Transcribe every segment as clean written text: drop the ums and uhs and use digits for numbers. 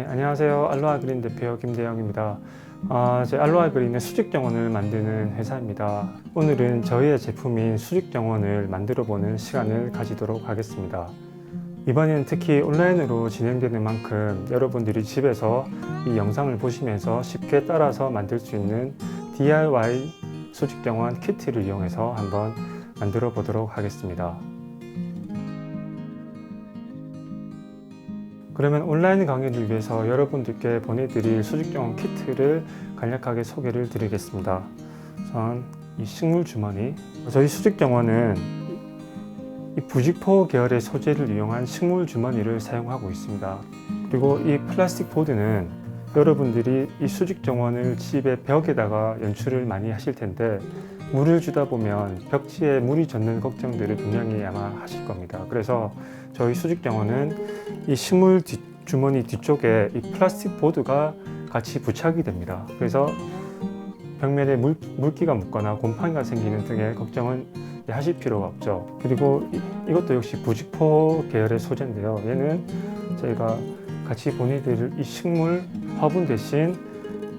네, 안녕하세요. 알로하 그린 대표 김대영입니다. 제 알로하 그린은 수직 정원을 만드는 회사입니다. 오늘은 저희의 제품인 수직 정원을 만들어 보는 시간을 가지도록 하겠습니다. 이번에는 특히 온라인으로 진행되는 만큼 여러분들이 집에서 이 영상을 보시면서 쉽게 따라서 만들 수 있는 DIY 수직 정원 키트를 이용해서 한번 만들어 보도록 하겠습니다. 그러면 온라인 강의를 위해서 여러분들께 보내드릴 수직 정원 키트를 간략하게 소개를 드리겠습니다. 우선 이 식물 주머니, 저희 수직 정원은 이 부직포 계열의 소재를 이용한 식물 주머니를 사용하고 있습니다. 그리고 이 플라스틱 보드는 여러분들이 이 수직 정원을 집의 벽에다가 연출을 많이 하실 텐데 물을 주다 보면 벽지에 물이 젖는 걱정들을 분명히 아마 하실 겁니다. 그래서 저희 수직 정원은 이 식물 주머니 뒤쪽에 이 플라스틱 보드가 같이 부착이 됩니다. 그래서 벽면에 물기가 묻거나 곰팡이가 생기는 등의 걱정은 하실 필요가 없죠. 그리고 이것도 역시 부직포 계열의 소재인데요. 얘는 저희가 같이 보내드릴 이 식물 화분 대신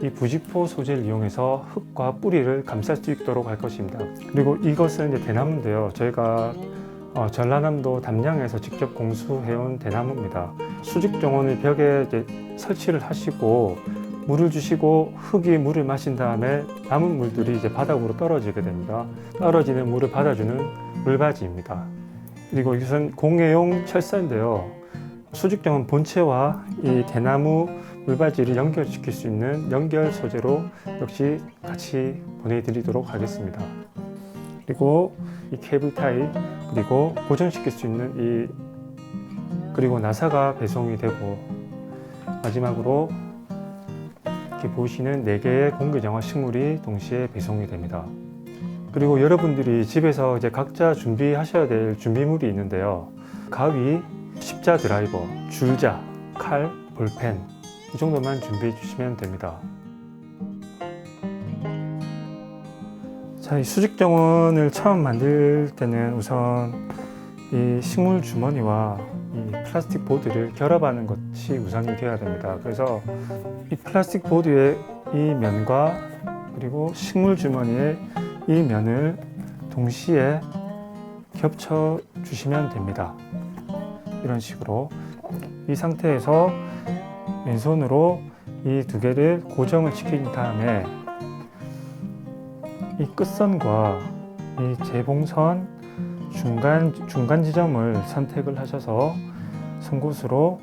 이 부직포 소재를 이용해서 흙과 뿌리를 감쌀 수 있도록 할 것입니다. 그리고 이것은 이제 대나무인데요. 저희가 전라남도 담양에서 직접 공수해온 대나무입니다. 수직 정원을 벽에 이제 설치를 하시고 물을 주시고 흙이 물을 마신 다음에 남은 물들이 이제 바닥으로 떨어지게 됩니다. 떨어지는 물을 받아주는 물바지입니다. 그리고 이것은 공예용 철사인데요. 수직 정원 본체와 이 대나무 물바지를 연결시킬 수 있는 연결 소재로 역시 같이 보내드리도록 하겠습니다. 그리고 이 케이블 타이, 그리고 고정시킬 수 있는 그리고 나사가 배송이 되고, 마지막으로 이렇게 보시는 4개의 공기정화 식물이 동시에 배송이 됩니다. 그리고 여러분들이 집에서 이제 각자 준비하셔야 될 준비물이 있는데요. 가위, 십자 드라이버, 줄자, 칼, 볼펜, 이 정도만 준비해 주시면 됩니다. 자, 이 수직 정원을 처음 만들 때는 우선 이 식물 주머니와 이 플라스틱 보드를 결합하는 것이 우선이 되어야 됩니다. 그래서 이 플라스틱 보드의 이 면과 그리고 식물 주머니의 이 면을 동시에 겹쳐 주시면 됩니다. 이런 식으로 이 상태에서 왼손으로 이 2개를 고정을 시킨 다음에 이 끝선과 이 재봉선 중간 지점을 선택을 하셔서 송곳으로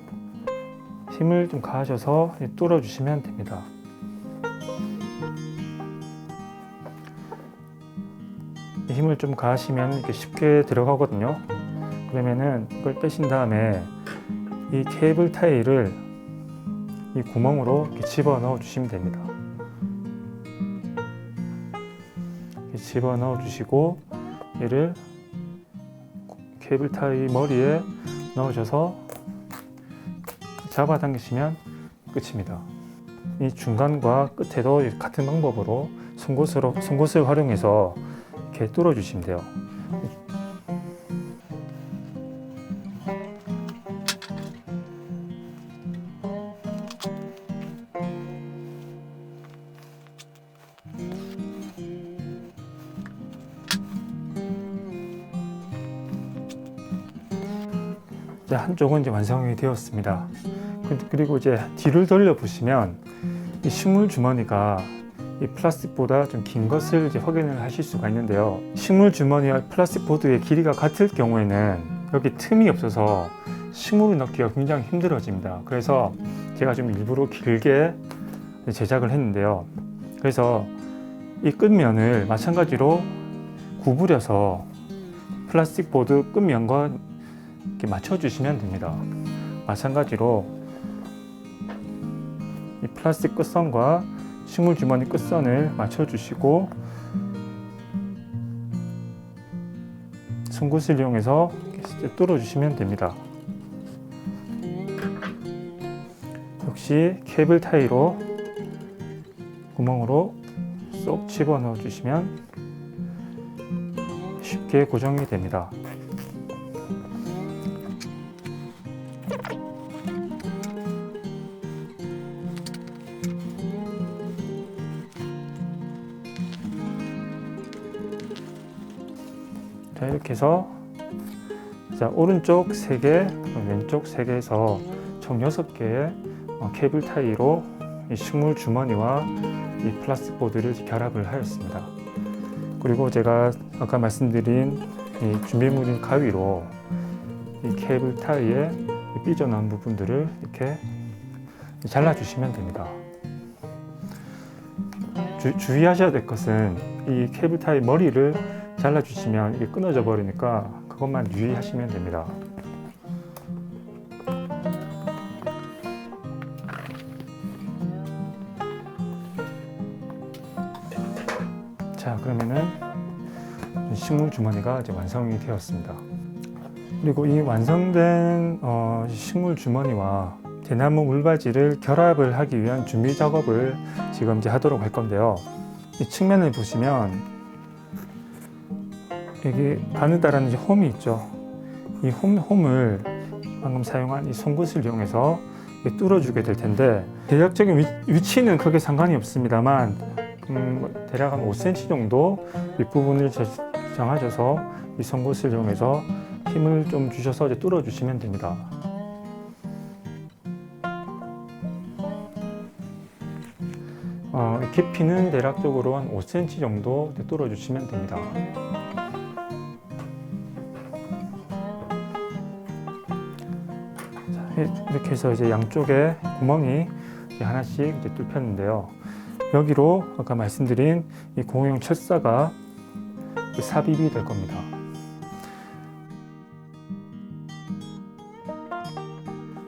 힘을 좀 가하셔서 뚫어 주시면 됩니다. 이 힘을 좀 가하시면 이렇게 쉽게 들어가거든요. 그러면은 이걸 빼신 다음에 이 케이블 타이를 이 구멍으로 이렇게 집어 넣어 주시면 됩니다. 이렇게 집어 넣어 주시고 얘를 케이블 타이 머리에 넣으셔서 잡아당기시면 끝입니다. 이 중간과 끝에도 같은 방법으로 송곳을 활용해서 이렇게 뚫어 주시면 돼요. 한쪽은 이제 완성이 되었습니다. 그리고 이제 뒤를 돌려 보시면 이 식물 주머니가 이 플라스틱보다 좀 긴 것을 이제 확인을 하실 수가 있는데요. 식물 주머니와 플라스틱 보드의 길이가 같을 경우에는 여기 틈이 없어서 식물을 넣기가 굉장히 힘들어집니다. 그래서 제가 좀 일부러 길게 제작을 했는데요. 그래서 이 끝면을 마찬가지로 구부려서 플라스틱 보드 끝면과 이렇게 맞춰주시면 됩니다. 마찬가지로 이 플라스틱 끝선과 식물 주머니 끝선을 맞춰주시고 송곳을 이용해서 뚫어주시면 됩니다. 역시 케이블 타이로 구멍으로 쏙 집어넣어 주시면 쉽게 고정이 됩니다. 자, 이렇게 해서 자, 오른쪽 3개, 왼쪽 3개에서 총 6개의 케이블 타이로 이 식물 주머니와 이 플라스틱 보드를 결합을 하였습니다. 그리고 제가 아까 말씀드린 이 준비물인 가위로 이 케이블 타이의 삐져나온 부분들을 이렇게 잘라주시면 됩니다. 주의하셔야 될 것은 이 케이블 타이 머리를 잘라주시면 이게 끊어져 버리니까 그것만 유의하시면 됩니다. 자, 그러면은 식물 주머니가 이제 완성이 되었습니다. 그리고 이 완성된 식물 주머니와 대나무 물바지를 결합을 하기 위한 준비 작업을 지금 이제 하도록 할 건데요. 이 측면을 보시면 여기 바느다라는 이제 홈이 있죠. 이 홈을 방금 사용한 이 송곳을 이용해서 뚫어주게 될 텐데, 대략적인 위치는 크게 상관이 없습니다만 대략 한 5cm 정도 윗부분을 정하셔서 이 송곳을 이용해서 힘을 좀 주셔서 이제 뚫어주시면 됩니다. 깊이는 대략적으로 한 5cm 정도 뚫어주시면 됩니다. 자, 이렇게 해서 이제 양쪽에 구멍이 이제 하나씩 이제 뚫혔는데요. 여기로 아까 말씀드린 이 공용 철사가 삽입이 될 겁니다.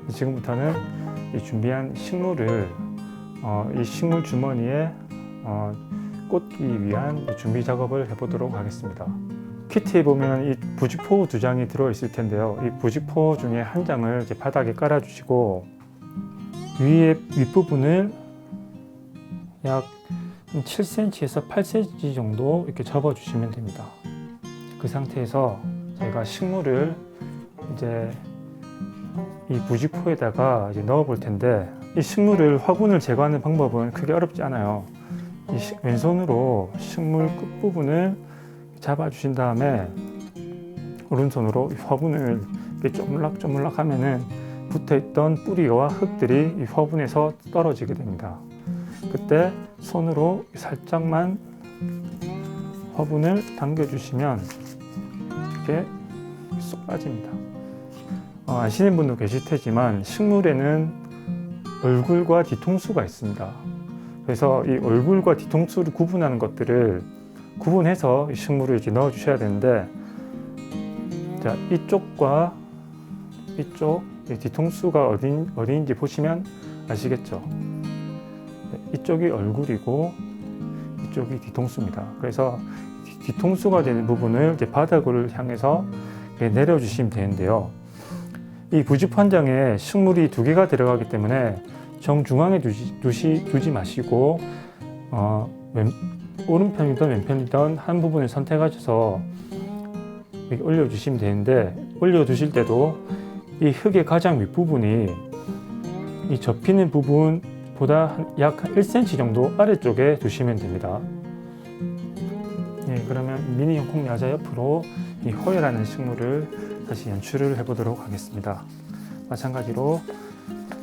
지금부터는 이 준비한 식물을 이 식물 주머니에 꽂기 위한 준비 작업을 해보도록 하겠습니다. 키트에 보면 이 부직포 2장이 들어있을 텐데요. 이 부직포 중에 한 장을 이제 바닥에 깔아주시고 위에 윗부분을 약 7cm에서 8cm 정도 이렇게 접어주시면 됩니다. 그 상태에서 제가 식물을 이제 이 부직포에다가 이제 넣어 볼 텐데, 이 식물을 화분을 제거하는 방법은 크게 어렵지 않아요. 왼손으로 식물 끝부분을 잡아 주신 다음에 오른손으로 이 화분을 이렇게 쪼물락쪼물락 하면은 붙어있던 뿌리와 흙들이 이 화분에서 떨어지게 됩니다. 그때 손으로 살짝만 화분을 당겨 주시면 이렇게 쏙 빠집니다. 아시는 분도 계실 테지만 식물에는 얼굴과 뒤통수가 있습니다. 그래서 이 얼굴과 뒤통수를 구분하는 것들을 구분해서 이 식물을 이렇게 넣어 주셔야 되는데, 자, 이쪽과 이쪽 뒤통수가 어디인지 보시면 아시겠죠? 이쪽이 얼굴이고 이쪽이 뒤통수입니다. 그래서 뒤통수가 되는 부분을 이제 바닥을 향해서 내려주시면 되는데요. 이 부직포 한 장에 식물이 2개가 들어가기 때문에 정중앙에 두지 마시고 오른편이든 왼편이든 한 부분을 선택하셔서 올려주시면 되는데, 올려두실 때도 이 흙의 가장 윗부분이 이 접히는 부분보다 약 1cm 정도 아래쪽에 두시면 됩니다. 예, 그러면 미니 형콩 야자 옆으로 이 호야라는 식물을 다시 연출을 해보도록 하겠습니다. 마찬가지로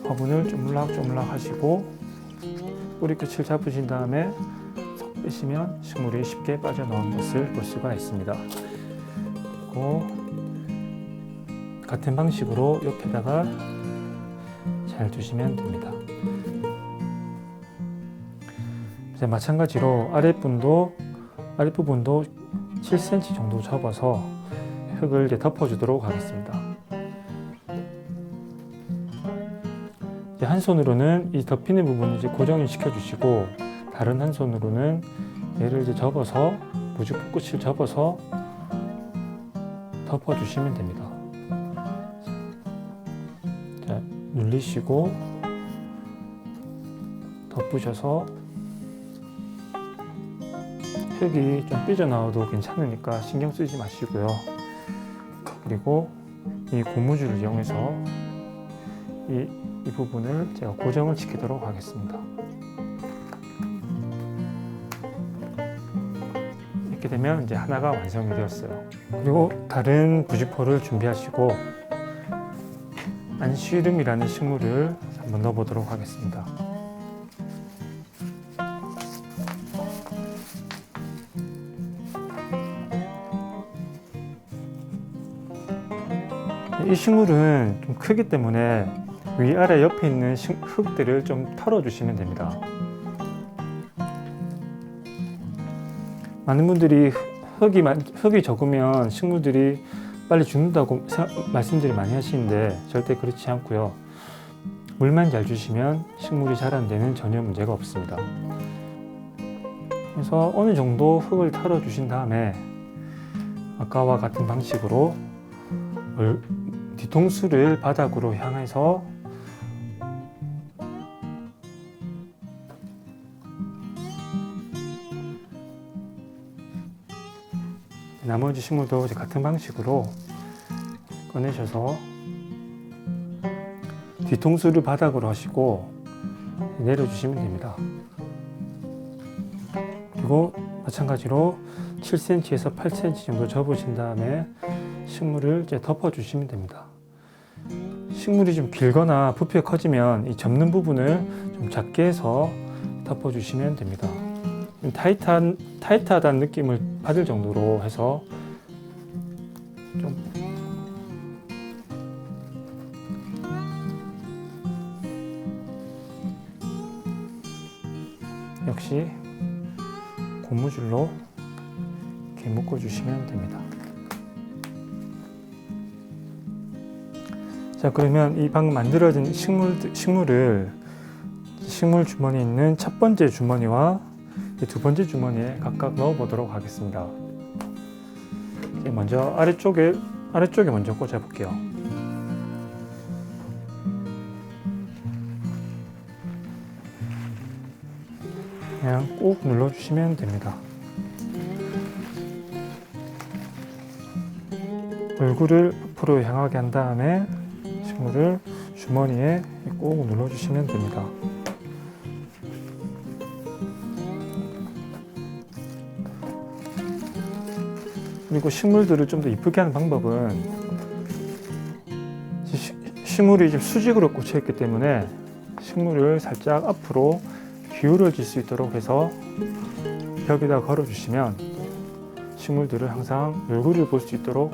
화분을 쪼물락쪼물락 하시고 뿌리끝을 잡으신 다음에 속 빼시면 식물이 쉽게 빠져나온 것을 볼 수가 있습니다. 그리고 같은 방식으로 옆에다가 잘 두시면 됩니다. 이제 마찬가지로 아랫부분도 7cm 정도 접어서 흙을 이제 덮어주도록 하겠습니다. 이제 한 손으로는 이 덮이는 부분을 이제 고정을 시켜주시고, 다른 한 손으로는 얘를 이제 접어서 부직포 끝을 접어서 덮어주시면 됩니다. 자, 눌리시고 덮으셔서 흙이 좀 삐져나와도 괜찮으니까 신경 쓰지 마시고요. 그리고 이 고무줄을 이용해서 이 부분을 제가 고정을 시키도록 하겠습니다. 이렇게 되면 이제 하나가 완성이 되었어요. 그리고 다른 부직포를 준비하시고 안시름이라는 식물을 한번 넣어보도록 하겠습니다. 이 식물은 좀 크기 때문에 위아래 옆에 있는 흙들을 좀 털어주시면 됩니다. 많은 분들이 흙이 적으면 식물들이 빨리 죽는다고 말씀들이 많이 하시는데 절대 그렇지 않고요. 물만 잘 주시면 식물이 자라는 데는 전혀 문제가 없습니다. 그래서 어느 정도 흙을 털어주신 다음에 아까와 같은 방식으로 뒤통수를 바닥으로 향해서 나머지 식물도 이제 같은 방식으로 꺼내셔서 뒤통수를 바닥으로 하시고 내려주시면 됩니다. 그리고 마찬가지로 7cm에서 8cm 정도 접으신 다음에 식물을 이제 덮어주시면 됩니다. 식물이 좀 길거나 부피가 커지면 이 접는 부분을 좀 작게 해서 덮어주시면 됩니다. 타이트하다는 느낌을 받을 정도로 해서 좀 역시 고무줄로 이렇게 묶어주시면 됩니다. 자, 그러면 이 방금 만들어진 식물을 식물 주머니에 있는 첫 번째 주머니와 두 번째 주머니에 각각 넣어 보도록 하겠습니다. 먼저 아래쪽에 먼저 꽂아 볼게요. 그냥 꾹 눌러 주시면 됩니다. 얼굴을 앞으로 향하게 한 다음에 식물을 주머니에 꾹 눌러 주시면 됩니다. 그리고 식물들을 좀 더 이쁘게 하는 방법은 식물이 좀 수직으로 꽂혀 있기 때문에 식물을 살짝 앞으로 기울어질 수 있도록 해서 벽에다 걸어 주시면 식물들을 항상 얼굴을 볼 수 있도록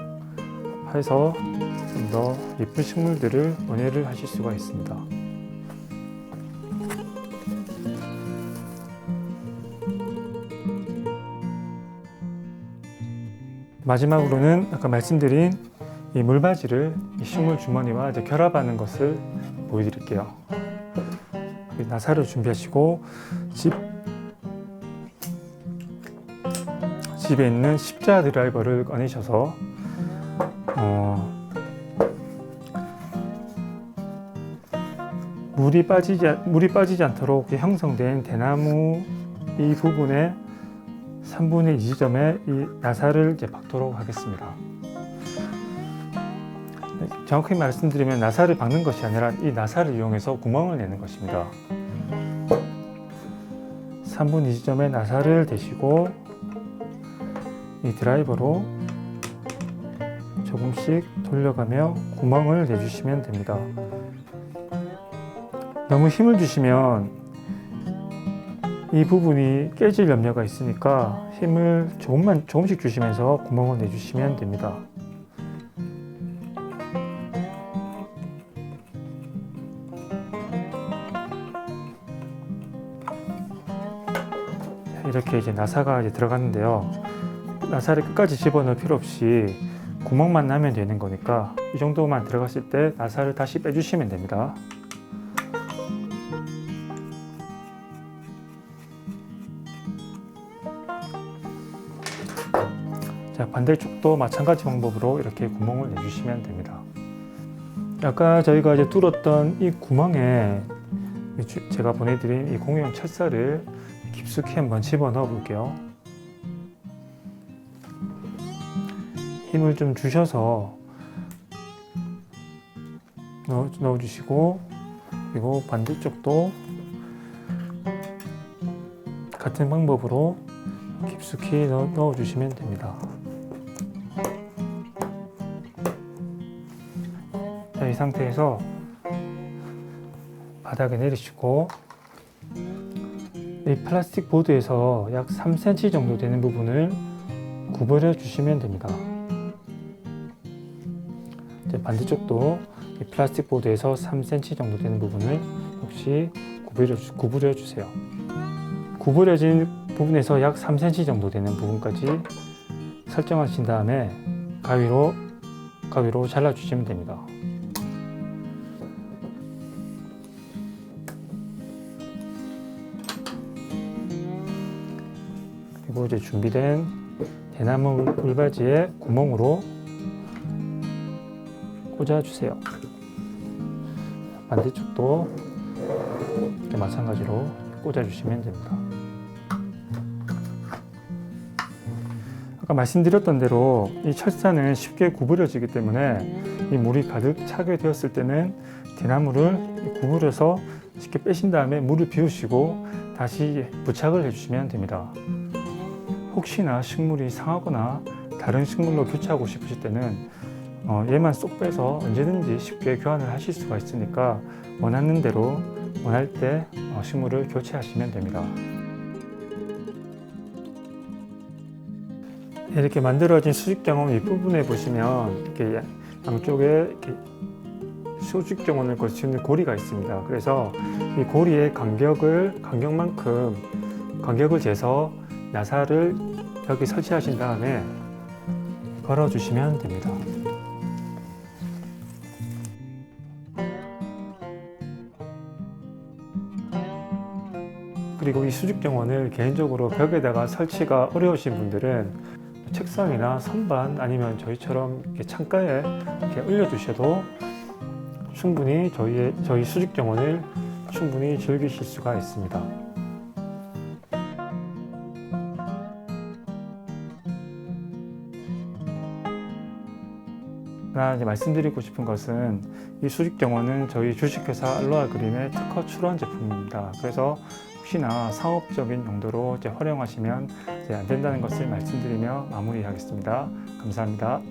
해서 좀 더 예쁜 식물들을 원예를 하실 수가 있습니다. 마지막으로는 아까 말씀드린 이 물바지를 이 식물 주머니와 이제 결합하는 것을 보여드릴게요. 나사를 준비하시고 집에 있는 십자 드라이버를 꺼내셔서 물이 빠지지 않도록 형성된 대나무 이 부분에 3분의 2 지점에 이 나사를 이제 박도록 하겠습니다. 정확히 말씀드리면 나사를 박는 것이 아니라 이 나사를 이용해서 구멍을 내는 것입니다. 3분의 2 지점에 나사를 대시고 이 드라이버로 조금씩 돌려가며 구멍을 내주시면 됩니다. 너무 힘을 주시면 이 부분이 깨질 염려가 있으니까 힘을 조금씩 주시면서 구멍을 내주시면 됩니다. 이렇게 이제 나사가 이제 들어갔는데요. 나사를 끝까지 집어넣을 필요 없이 구멍만 나면 되는 거니까 이 정도만 들어갔을 때 나사를 다시 빼주시면 됩니다. 자, 반대쪽도 마찬가지 방법으로 이렇게 구멍을 내주시면 됩니다. 아까 저희가 이제 뚫었던 이 구멍에 제가 보내드린 이 공유형 철사를 깊숙이 한번 집어 넣어 볼게요. 힘을 좀 주셔서 넣어주시고, 그리고 반대쪽도 같은 방법으로 깊숙이 넣어주시면 됩니다. 자, 이 상태에서 바닥에 내리시고 이 플라스틱 보드에서 약 3cm 정도 되는 부분을 구부려 주시면 됩니다. 이제 반대쪽도 이 플라스틱 보드에서 3cm 정도 되는 부분을 역시 구부려 주세요. 구부려진 부분에서 약 3cm 정도 되는 부분까지 설정하신 다음에 가위로 잘라 주시면 됩니다. 그리고 이제 준비된 대나무 울바지에 구멍으로 꽂아주세요. 반대쪽도 이렇게 마찬가지로 꽂아주시면 됩니다. 아까 말씀드렸던 대로 이 철사는 쉽게 구부려지기 때문에 이 물이 가득 차게 되었을 때는 대나무를 구부려서 쉽게 빼신 다음에 물을 비우시고 다시 부착을 해주시면 됩니다. 혹시나 식물이 상하거나 다른 식물로 교체하고 싶으실 때는 얘만 쏙 빼서 언제든지 쉽게 교환을 하실 수가 있으니까 원하는 대로 원할 때 식물을 교체하시면 됩니다. 이렇게 만들어진 수직정원 윗부분에 보시면 이렇게 양쪽에 이렇게 수직정원을 거치는 고리가 있습니다. 그래서 이 고리의 간격만큼 간격을 재서 나사를 여기 설치하신 다음에 걸어주시면 됩니다. 그리고 이 수직정원을 개인적으로 벽에다가 설치가 어려우신 분들은 책상이나 선반 아니면 저희처럼 이렇게 창가에 이렇게 올려두셔도 충분히 저희 수직정원을 충분히 즐기실 수가 있습니다. 하나 이제 말씀드리고 싶은 것은 이 수직정원은 저희 주식회사 알로하 그린의 특허 출원 제품입니다. 그래서 혹시나 상업적인 용도로 활용하시면 안 된다는 것을 말씀드리며 마무리하겠습니다. 감사합니다.